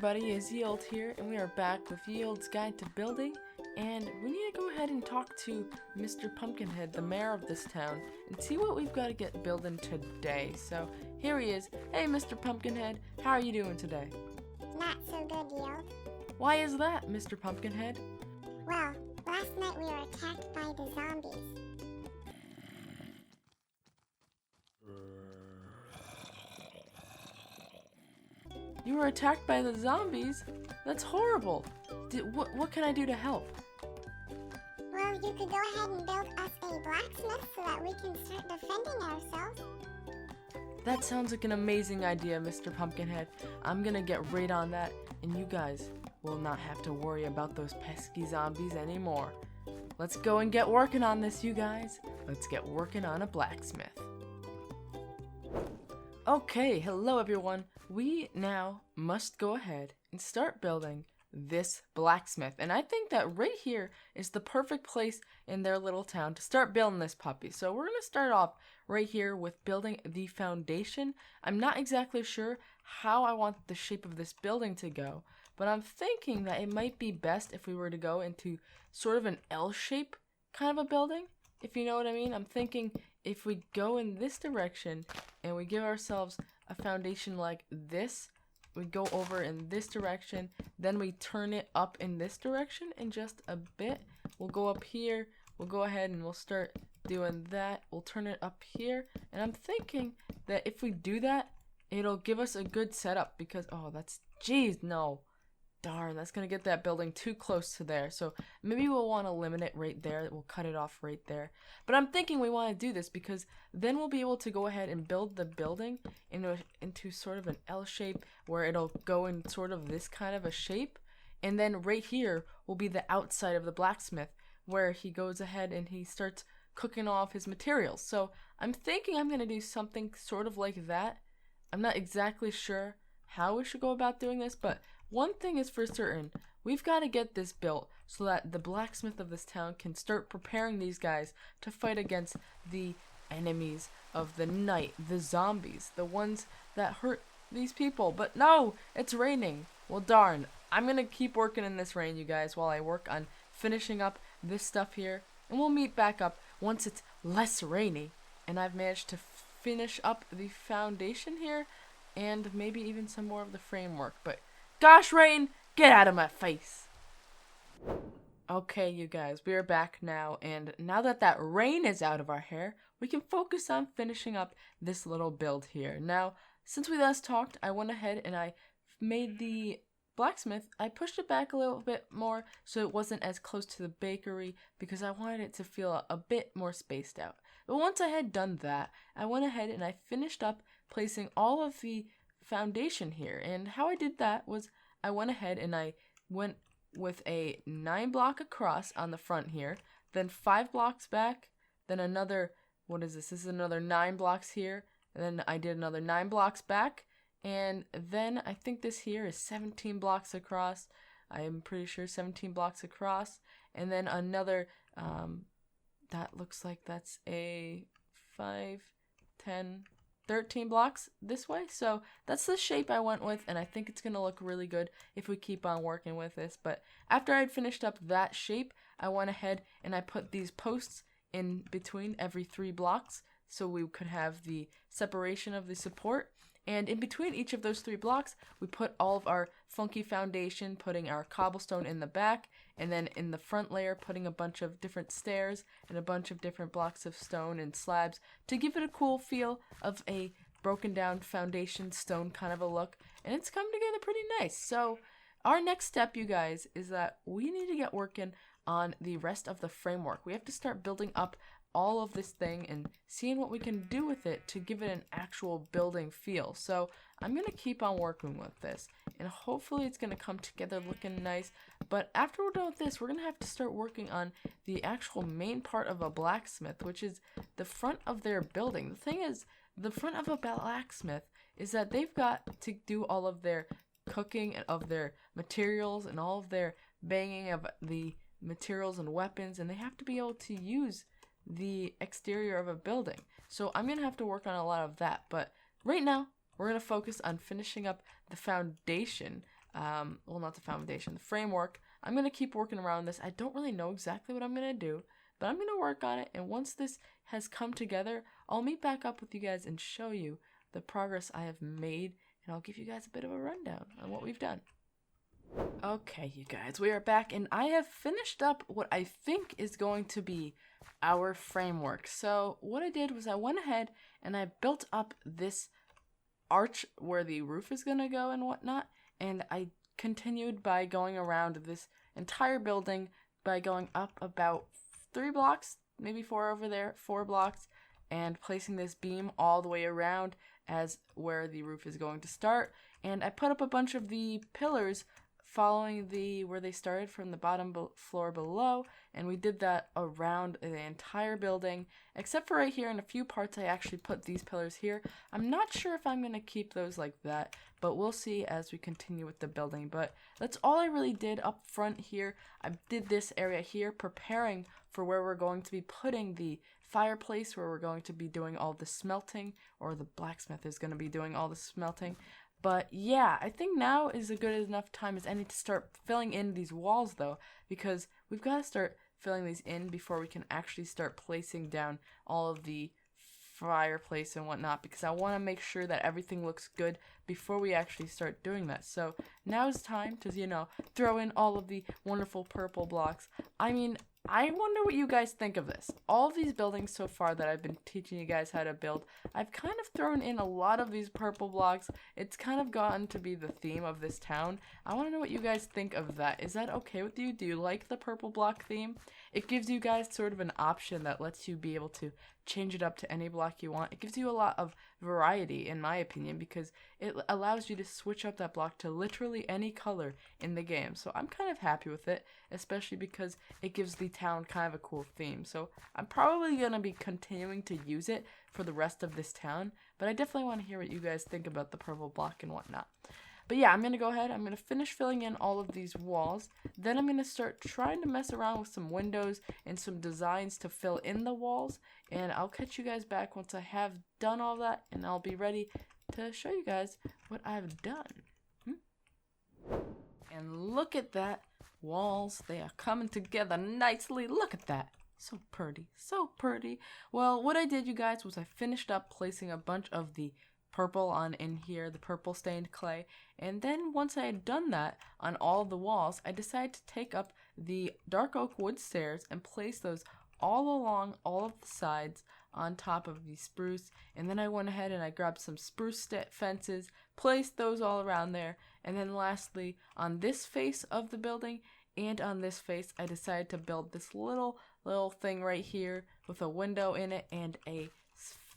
everybody, it's Yeold here, and we are back with Yeold's Guide to Building, and we need to go ahead and talk to Mr. Pumpkinhead, the mayor of this town, and see what we've got to get building today. So, here he is. Hey, Mr. Pumpkinhead, how are you doing today? Not so good, Yeold. Why is that, Mr. Pumpkinhead? Well, last night we were attacked by the zombies. You were attacked by the zombies? That's horrible. What can I do to help? Well, you could go ahead and build us a blacksmith so that we can start defending ourselves. That sounds like an amazing idea, Mr. Pumpkinhead. I'm gonna get right on that, and you guys will not have to worry about those pesky zombies anymore. Let's go and get working on this, you guys. Let's get working on a blacksmith. Okay, hello everyone. We now must go ahead and start building this blacksmith. And I think that right here is the perfect place in their little town to start building this puppy. So we're going to start off right here with building the foundation. I'm not exactly sure how I want the shape of this building to go, but I'm thinking that it might be best if we were to go into sort of an L shape kind of a building, if you know what I mean. I'm thinking if we go in this direction and we give ourselves a foundation like this, we go over in this direction, then we turn it up in this direction in just a bit. We'll go up here, we'll go ahead and we'll start doing that. We'll turn it up here, and I'm thinking that if we do that, it'll give us a good setup because, oh, jeez, no. Darn, that's going to get that building too close to there. So maybe we'll want to limit it right there. We'll cut it off right there. But I'm thinking we want to do this because then we'll be able to go ahead and build the building into sort of an L shape where it'll go in sort of this kind of a shape. And then right here will be the outside of the blacksmith where he goes ahead and he starts cooking off his materials. So I'm thinking I'm going to do something sort of like that. I'm not exactly sure how we should go about doing this, but one thing is for certain, we've got to get this built so that the blacksmith of this town can start preparing these guys to fight against the enemies of the night, the zombies, the ones that hurt these people. But no, it's raining. Well, darn, I'm going to keep working in this rain, you guys, while I work on finishing up this stuff here. And we'll meet back up once it's less rainy and I've managed to finish up the foundation here and maybe even some more of the framework. But gosh, rain, get out of my face. Okay, you guys, we are back now, and now that rain is out of our hair, we can focus on finishing up this little build here. Now, since we last talked, I went ahead and I made the blacksmith. I pushed it back a little bit more so it wasn't as close to the bakery because I wanted it to feel a bit more spaced out. But once I had done that, I went ahead and I finished up placing all of the foundation here, and how I did that was I went ahead and I went with a 9 block across on the front here, then 5 blocks back, then another, what is this? This is another 9 blocks here, and then I did another 9 blocks back, and then I think this here is 17 blocks across. I am pretty sure 17 blocks across, and then another, that looks like that's a 5, 10, 13 blocks this way. So that's the shape I went with, and I think it's going to look really good if we keep on working with this. But after I'd finished up that shape, I went ahead and I put these posts in between every 3 blocks so we could have the separation of the support. And in between each of those 3 blocks, we put all of our funky foundation, putting our cobblestone in the back, and then in the front layer, putting a bunch of different stairs and a bunch of different blocks of stone and slabs to give it a cool feel of a broken down foundation stone kind of a look. And it's come together pretty nice. So our next step, you guys, is that we need to get working on the rest of the framework. We have to start building up all of this thing and seeing what we can do with it to give it an actual building feel. So I'm going to keep on working with this, and hopefully it's going to come together looking nice. But after we're done with this, we're going to have to start working on the actual main part of a blacksmith, which is the front of their building. The thing is, the front of a blacksmith is that they've got to do all of their cooking of their materials and all of their banging of the materials and weapons, and they have to be able to use the exterior of a building. So I'm going to have to work on a lot of that. But right now, we're going to focus on finishing up the foundation well, not the foundation, the framework. I'm going to keep working around this. I don't really know exactly what I'm going to do, but I'm going to work on it. And once this has come together, I'll meet back up with you guys and show you the progress I have made. And I'll give you guys a bit of a rundown on what we've done. Okay, you guys, we are back, and I have finished up what I think is going to be our framework. So what I did was I went ahead and I built up this arch where the roof is going to go and whatnot, and I continued by going around this entire building by going up about 3 blocks, maybe 4 over there, 4 blocks, and placing this beam all the way around as where the roof is going to start. And I put up a bunch of the pillars following where they started from the bottom floor below, and we did that around the entire building, except for right here in a few parts I actually put these pillars here. I'm not sure if I'm going to keep those like that, but we'll see as we continue with the building. But that's all I really did up front here. I did this area here preparing for where we're going to be putting the fireplace, where we're going to be doing all the smelting, or the blacksmith is going to be doing all the smelting. But yeah, I think now is a good enough time as any to start filling in these walls, though, because we've got to start filling these in before we can actually start placing down all of the fireplace and whatnot, because I want to make sure that everything looks good before we actually start doing that. So now is time to, throw in all of the wonderful purple blocks. I mean, I wonder what you guys think of this. All of these buildings so far that I've been teaching you guys how to build, I've kind of thrown in a lot of these purple blocks. It's kind of gotten to be the theme of this town. I want to know what you guys think of that. Is that okay with you? Do you like the purple block theme? It gives you guys sort of an option that lets you be able to change it up to any block you want. It gives you a lot of variety, in my opinion, because it allows you to switch up that block to literally any color in the game. So I'm kind of happy with it, especially because it gives the town kind of a cool theme. So I'm probably going to be continuing to use it for the rest of this town, but I definitely want to hear what you guys think about the purple block and whatnot. But yeah, I'm going to go ahead, I'm going to finish filling in all of these walls, then I'm going to start trying to mess around with some windows and some designs to fill in the walls, and I'll catch you guys back once I have done all that, and I'll be ready to show you guys what I've done. And look at that, walls, they are coming together nicely, look at that. So pretty, so pretty. Well, what I did, you guys, was I finished up placing a bunch of the purple on in here, the purple stained clay, and then once I had done that on all of the walls, I decided to take up the dark oak wood stairs and place those all along all of the sides on top of the spruce, and then I went ahead and I grabbed some spruce fences, placed those all around there, and then lastly on this face of the building and on this face I decided to build this little thing right here with a window in it and a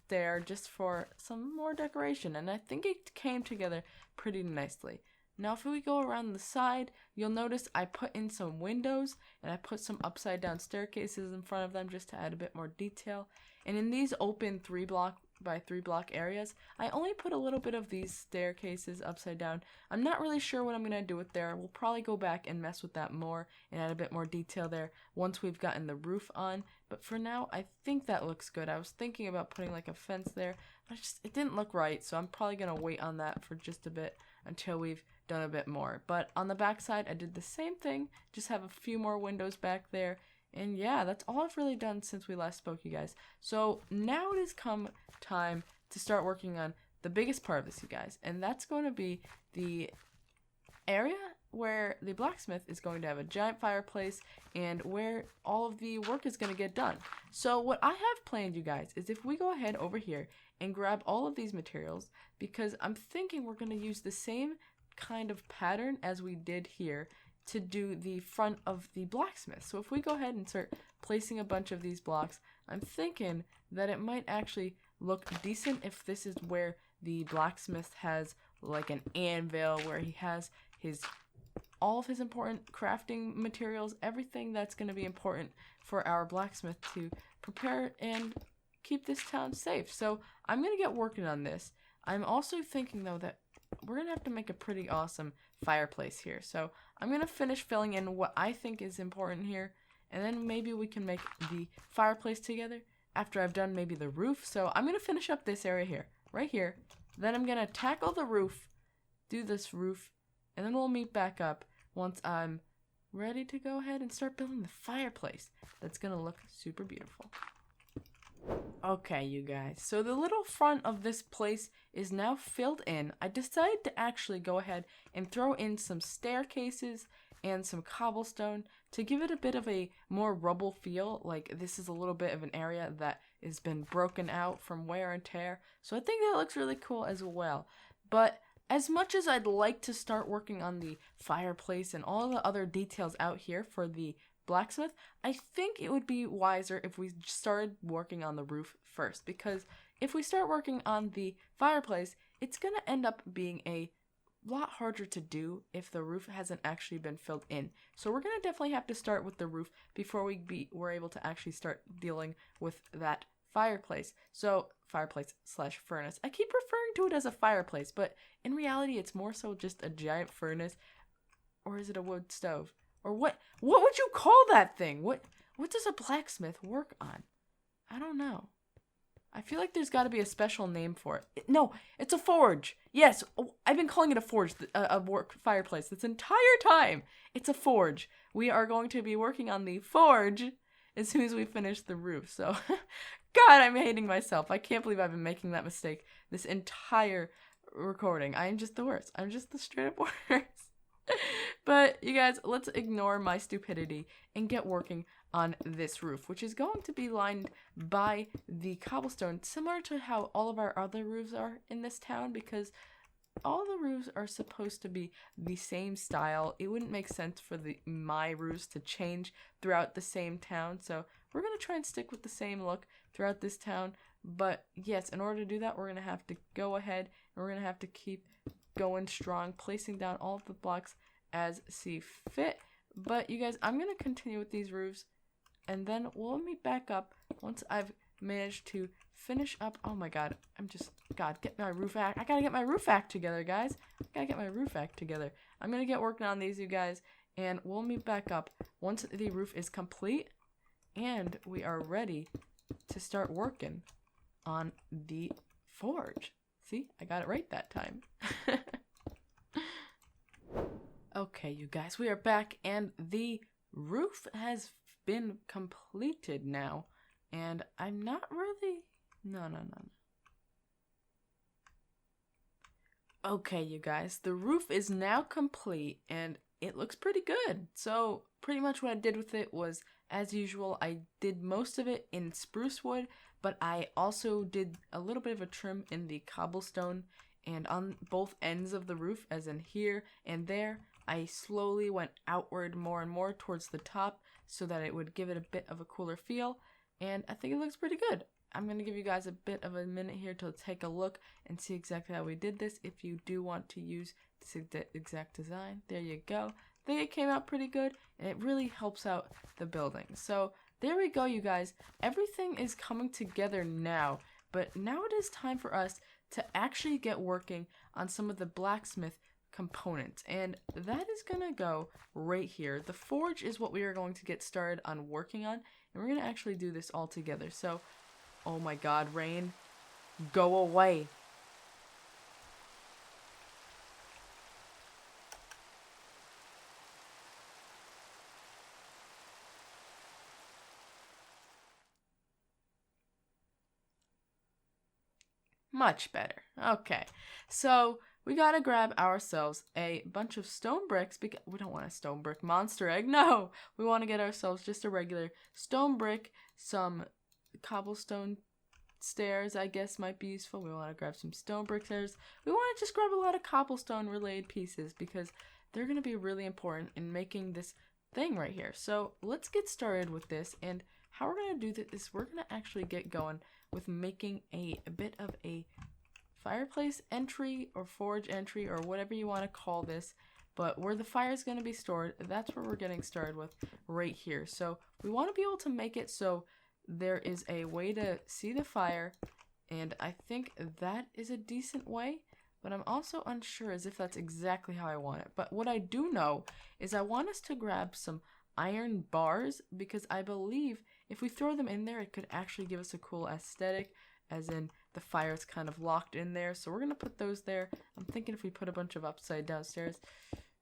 there just for some more decoration, and I think it came together pretty nicely. Now if we go around the side, you'll notice I put in some windows and I put some upside down staircases in front of them just to add a bit more detail. And in these open 3 block by 3 block areas, I only put a little bit of these staircases upside down. I'm not really sure what I'm going to do with there. We'll probably go back and mess with that more and add a bit more detail there once we've gotten the roof on. But for now, I think that looks good. I was thinking about putting like a fence there, but it didn't look right, so I'm probably going to wait on that for just a bit until we've done a bit more. But on the back side, I did the same thing, just have a few more windows back there. And yeah, that's all I've really done since we last spoke, you guys. So now it has come time to start working on the biggest part of this, you guys. And that's going to be the area where the blacksmith is going to have a giant fireplace and where all of the work is going to get done. So what I have planned, you guys, is if we go ahead over here and grab all of these materials, because I'm thinking we're going to use the same kind of pattern as we did here to do the front of the blacksmith. So if we go ahead and start placing a bunch of these blocks, I'm thinking that it might actually look decent if this is where the blacksmith has like an anvil, where he has all of his important crafting materials, everything that's going to be important for our blacksmith to prepare and keep this town safe. So I'm going to get working on this. I'm also thinking though that we're going to have to make a pretty awesome fireplace here. So I'm going to finish filling in what I think is important here, and then maybe we can make the fireplace together after I've done maybe the roof. So I'm going to finish up this area here, right here. Then I'm going to tackle the roof, do this roof, and then we'll meet back up once I'm ready to go ahead and start building the fireplace. That's gonna look super beautiful. Okay, you guys, so the little front of this place is now filled in. I decided to actually go ahead and throw in some staircases and some cobblestone to give it a bit of a more rubble feel. Like this is a little bit of an area that has been broken out from wear and tear. So I think that looks really cool as well. But as much as I'd like to start working on the fireplace and all the other details out here for the blacksmith, I think it would be wiser if we started working on the roof first, because if we start working on the fireplace, it's gonna end up being a lot harder to do if the roof hasn't actually been filled in. So we're gonna definitely have to start with the roof before we're able to actually start dealing with that fireplace. So fireplace slash furnace. I keep referring to it as a fireplace, but in reality it's more so just a giant furnace. Or is it a wood stove? Or what would you call that thing? What does a blacksmith work on? I don't know. I feel like there's got to be a special name for it. No, it's a forge. Yes, I've been calling it a forge, a work fireplace this entire time. It's a forge. We are going to be working on the forge as soon as we finish the roof. So, God, I'm hating myself. I can't believe I've been making that mistake this entire recording. I am just the worst. I'm just the straight up worst. But you guys, let's ignore my stupidity and get working on this roof, which is going to be lined by the cobblestone, similar to how all of our other roofs are in this town, because all the roofs are supposed to be the same style. It wouldn't make sense for my roofs to change throughout the same town, so we're going to try and stick with the same look throughout this town. But yes, in order to do that, we're going to have to go ahead and we're going to have to keep going strong, placing down all of the blocks as see fit. But you guys, I'm going to continue with these roofs, and then we'll meet back up once I've managed to finish up. Oh my god, get my roof act. I gotta get my roof act together, guys. I'm gonna get working on these, you guys, and we'll meet back up once the roof is complete and we are ready to start working on the forge. See, I got it right that time. Okay, you guys, we are back, and the roof has been completed now, and I'm not really... No. Okay, you guys, the roof is now complete, and it looks pretty good. So, pretty much what I did with it was, as usual, I did most of it in spruce wood, but I also did a little bit of a trim in the cobblestone, and on both ends of the roof, as in here and there, I slowly went outward more and more towards the top so that it would give it a bit of a cooler feel, and I think it looks pretty good. I'm going to give you guys a bit of a minute here to take a look and see exactly how we did this. If you do want to use this exact design, there you go. I think it came out pretty good, and it really helps out the building. So there we go, you guys. Everything is coming together now, but now it is time for us to actually get working on some of the blacksmith components, and that is gonna go right here. The forge is what we are going to get started on working on, and we're gonna actually do this all together. So, oh my god, rain, go away. Much better. Okay, so we gotta grab ourselves a bunch of stone bricks, because we don't want a stone brick monster egg. No, we want to get ourselves just a regular stone brick. Some cobblestone stairs, I guess, might be useful. We want to grab some stone brick stairs. We want to just grab a lot of cobblestone related pieces, because they're going to be really important in making this thing right here. So let's get started with this, and how we're going to do this is we're going to actually get going with making a bit of a fireplace entry or forge entry or whatever you want to call this, but where the fire is going to be stored, that's where we're getting started with right here. So we want to be able to make it so there is a way to see the fire, and I think that is a decent way, but I'm also unsure as if that's exactly how I want it. But what I do know is I want us to grab some iron bars, because I believe if we throw them in there, it could actually give us a cool aesthetic, as in the fire is kind of locked in there. So we're going to put those there. I'm thinking if we put a bunch of upside down stairs,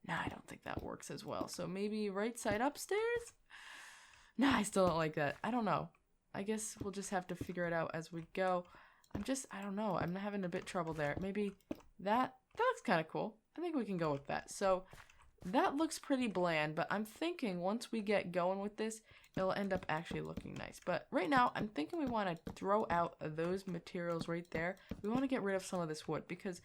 Nah, I don't think that works as well. So maybe right side upstairs? Nah, I still don't like that. I don't know. I guess we'll just have to figure it out as we go. I don't know. I'm having a bit trouble there. Maybe that looks kind of cool. I think we can go with that. So that looks pretty bland, but I'm thinking once we get going with this, it'll end up actually looking nice. But right now, I'm thinking we want to throw out those materials right there. We want to get rid of some of this wood because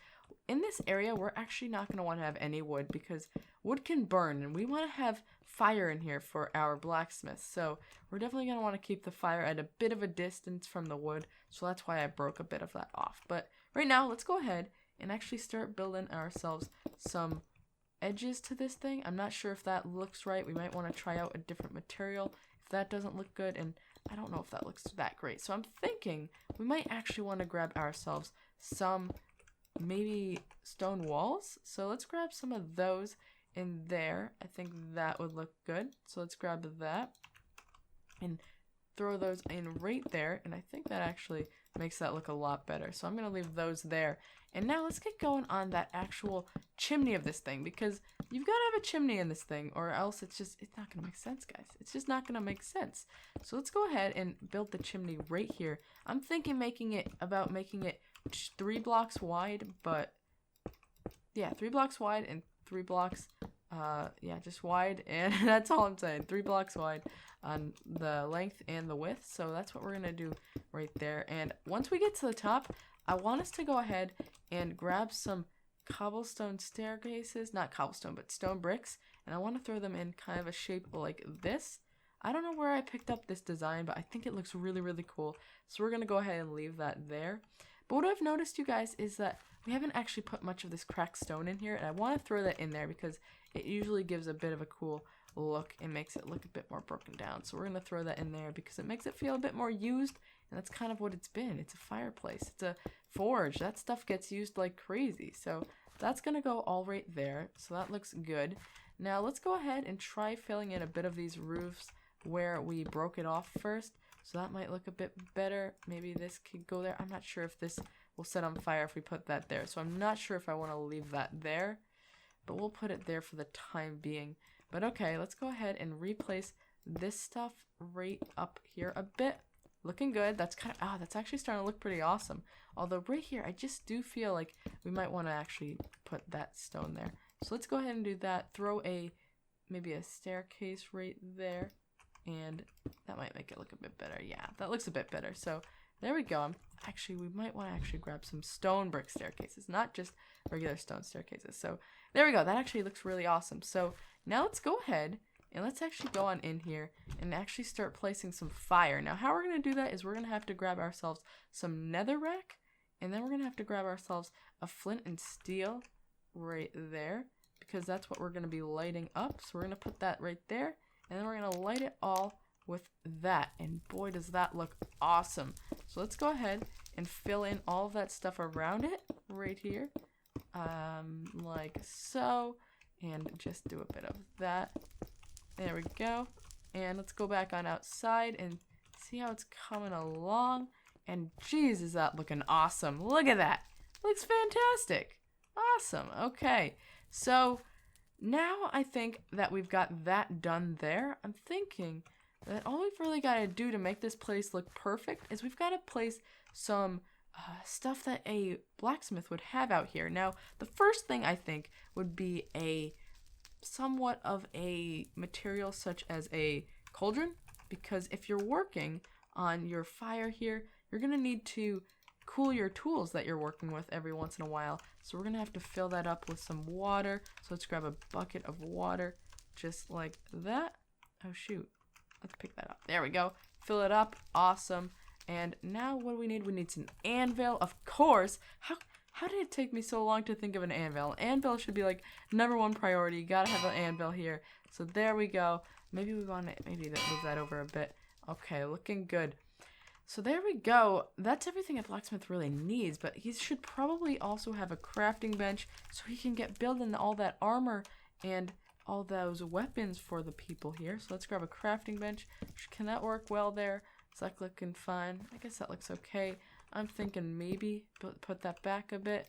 in this area, we're actually not going to want to have any wood because wood can burn and we want to have fire in here for our blacksmith. So we're definitely going to want to keep the fire at a bit of a distance from the wood. So that's why I broke a bit of that off. But right now, let's go ahead and actually start building ourselves some edges to this thing. I'm not sure if that looks right. We might want to try out a different material if that doesn't look good, and I don't know if that looks that great. So I'm thinking we might actually want to grab ourselves some maybe stone walls. So let's grab some of those in there. I think that would look good. So let's grab that and throw those in right there, and I think that actually makes that look a lot better. So I'm going to leave those there. And now let's get going on that actual chimney of this thing, because you've got to have a chimney in this thing or else it's not going to make sense, guys. It's just not going to make sense. So let's go ahead and build the chimney right here. I'm thinking making it 3 blocks wide, but yeah, 3 blocks wide and 3 blocks yeah, just wide, and that's all I'm saying. 3 blocks wide on the length and the width. So that's what we're gonna do right there. And once we get to the top, I want us to go ahead and grab some cobblestone staircases, not cobblestone, but stone bricks, and I want to throw them in kind of a shape like this. I don't know where I picked up this design, but I think it looks really, really cool. So we're gonna go ahead and leave that there. But what I've noticed, you guys, is that we haven't actually put much of this cracked stone in here, and I want to throw that in there because it usually gives a bit of a cool look and makes it look a bit more broken down. So we're going to throw that in there because it makes it feel a bit more used, and that's kind of what it's been. It's a fireplace. It's a forge. That stuff gets used like crazy. So that's going to go all right there. So that looks good. Now let's go ahead and try filling in a bit of these roofs where we broke it off first. So that might look a bit better. Maybe this could go there. I'm not sure if this will set on fire if we put that there. So I'm not sure if I want to leave that there, but we'll put it there for the time being. But okay, let's go ahead and replace this stuff right up here a bit. Looking good. That's that's actually starting to look pretty awesome. Although right here, I just do feel like we might want to actually put that stone there. So let's go ahead and do that. Throw maybe a staircase right there. And that might make it look a bit better. Yeah, that looks a bit better. So there we go. We might want to actually grab some stone brick staircases, not just regular stone staircases. So there we go. That actually looks really awesome. So now let's go ahead and let's actually go on in here and actually start placing some fire. Now how we're going to do that is we're going to have to grab ourselves some netherrack, and then we're going to have to grab ourselves a flint and steel right there, because that's what we're going to be lighting up. So we're going to put that right there. And then we're going to light it all with that. And boy, does that look awesome. So let's go ahead and fill in all of that stuff around it right here. Like so. And just do a bit of that. There we go. And let's go back on outside and see how it's coming along. And geez, is that looking awesome. Look at that. Looks fantastic. Awesome. Okay. So now I think that we've got that done there. I'm thinking that all we've really got to do to make this place look perfect is we've got to place some stuff that a blacksmith would have out here. Now, the first thing I think would be somewhat of a material such as a cauldron, because if you're working on your fire here, you're going to need to cool your tools that you're working with every once in a while. So we're gonna have to fill that up with some water. So let's grab a bucket of water just like that. Oh shoot, let's pick that up. There we go. Fill it up. Awesome. And now what do we need? We need some anvil, of course. How did it take me so long to think of an anvil? Anvil should be like #1 priority. You gotta have an anvil here. So there we go. Maybe we want to move that over a bit. Okay, looking good. So there we go. That's everything a blacksmith really needs, but he should probably also have a crafting bench so he can get building all that armor and all those weapons for the people here. So let's grab a crafting bench. Can that work well there? Is that looking fine? I guess that looks okay. I'm thinking maybe put that back a bit.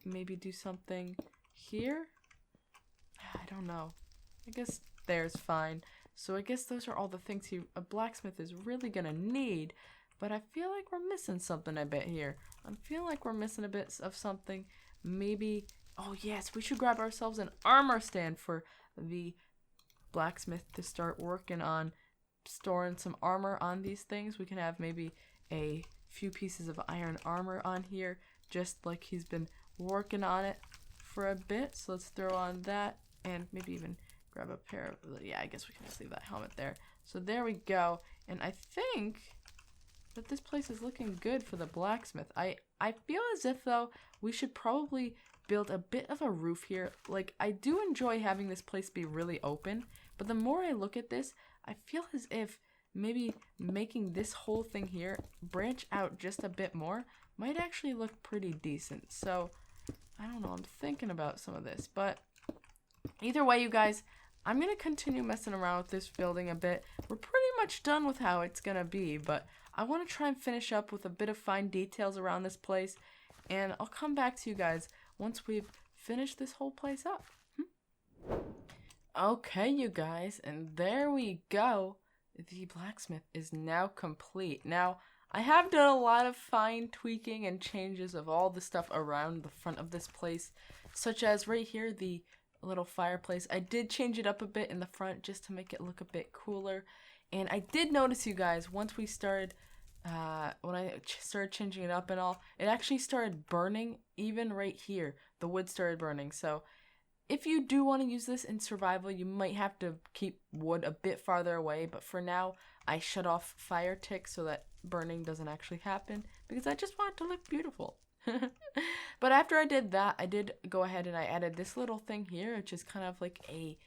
Maybe do something here. I don't know. I guess there's fine. So I guess those are all the things a blacksmith is really gonna need. But I feel like we're missing something a bit here. I feel like we're missing a bit of something. Maybe, oh yes, we should grab ourselves an armor stand for the blacksmith to start working on storing some armor on these things. We can have maybe a few pieces of iron armor on here, just like he's been working on it for a bit. So let's throw on that and maybe even grab a pair of, yeah, I guess we can just leave that helmet there. So there we go. And I think that this place is looking good for the blacksmith. I feel as if, though, we should probably build a bit of a roof here. Like, I do enjoy having this place be really open, but the more I look at this, I feel as if maybe making this whole thing here branch out just a bit more might actually look pretty decent. So, I don't know, I'm thinking about some of this, but either way, you guys, I'm going to continue messing around with this building a bit. We're pretty much done with how it's going to be, but I want to try and finish up with a bit of fine details around this place, and I'll come back to you guys once we've finished this whole place up. Okay, you guys, and there we go. The blacksmith is now complete. Now, I have done a lot of fine tweaking and changes of all the stuff around the front of this place, such as right here, the little fireplace. I did change it up a bit in the front just to make it look a bit cooler. And I did notice, you guys, once we started, when I started changing it up and all, it actually started burning even right here. The wood started burning. So if you do want to use this in survival, you might have to keep wood a bit farther away. But for now, I shut off fire tick so that burning doesn't actually happen because I just want it to look beautiful. But after I did that, I did go ahead and I added this little thing here, which is kind of like a,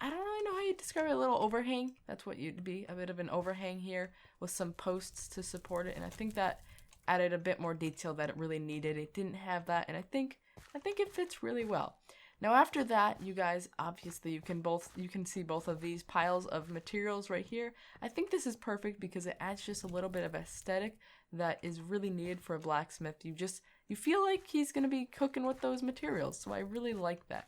I don't really know how you describe it, a little overhang. That's what you'd be, a bit of an overhang here with some posts to support it. And I think that added a bit more detail that it really needed. It didn't have that, and I think it fits really well. Now after that, you guys, obviously you can see both of these piles of materials right here. I think this is perfect because it adds just a little bit of aesthetic that is really needed for a blacksmith. You feel like he's going to be cooking with those materials, so I really like that.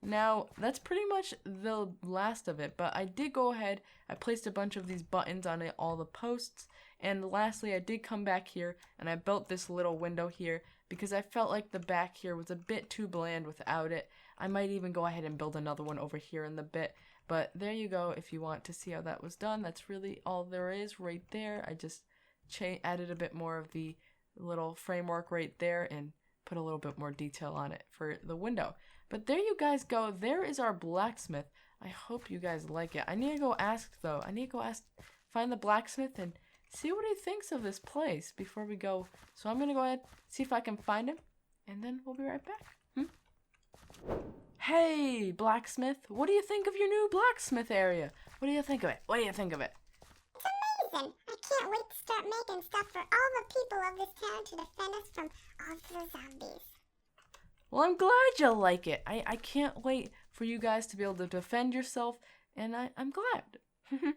Now, that's pretty much the last of it, but I did go ahead, I placed a bunch of these buttons on all the posts, and lastly, I did come back here, and I built this little window here, because I felt like the back here was a bit too bland without it. I might even go ahead and build another one over here in the bit, but there you go. If you want to see how that was done, that's really all there is right there. I just added a bit more of the little framework right there and put a little bit more detail on it for the window. But there you guys go. There is our blacksmith. I hope you guys like it. I need to go ask, though. Find the blacksmith and see what he thinks of this place before we go. So I'm going to go ahead, see if I can find him, and then we'll be right back. Hey, blacksmith. What do you think of your new blacksmith area? What do you think of it? It's amazing. I can't wait to start making stuff for all the people of this town to defend us from all the zombies. Well, I'm glad you like it. I can't wait for you guys to be able to defend yourself, and I'm glad.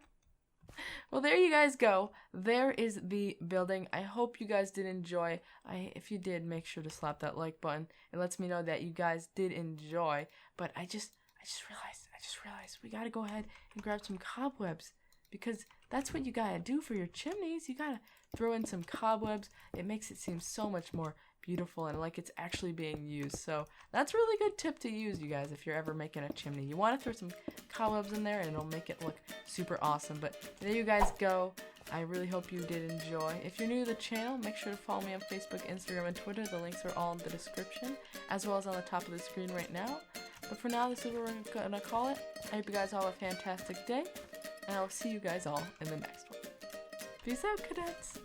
Well, there you guys go. There is the building. I hope you guys did enjoy. If you did, make sure to slap that like button. It lets me know that you guys did enjoy. But I just realized we gotta go ahead and grab some cobwebs, because that's what you gotta do for your chimneys. You gotta throw in some cobwebs. It makes it seem so much more beautiful and like it's actually being used. So that's a really good tip to use, you guys, if you're ever making a chimney. You want to throw some cobwebs in there and it'll make it look super awesome. But there you guys go. I really hope you did enjoy. If you're new to the channel, make sure to follow me on Facebook, Instagram, and Twitter. The links are all in the description, as well as on the top of the screen right now. But for now, this is what we're gonna call it. I hope you guys all have a fantastic day, and I will see you guys all in the next one. Peace out, cadets!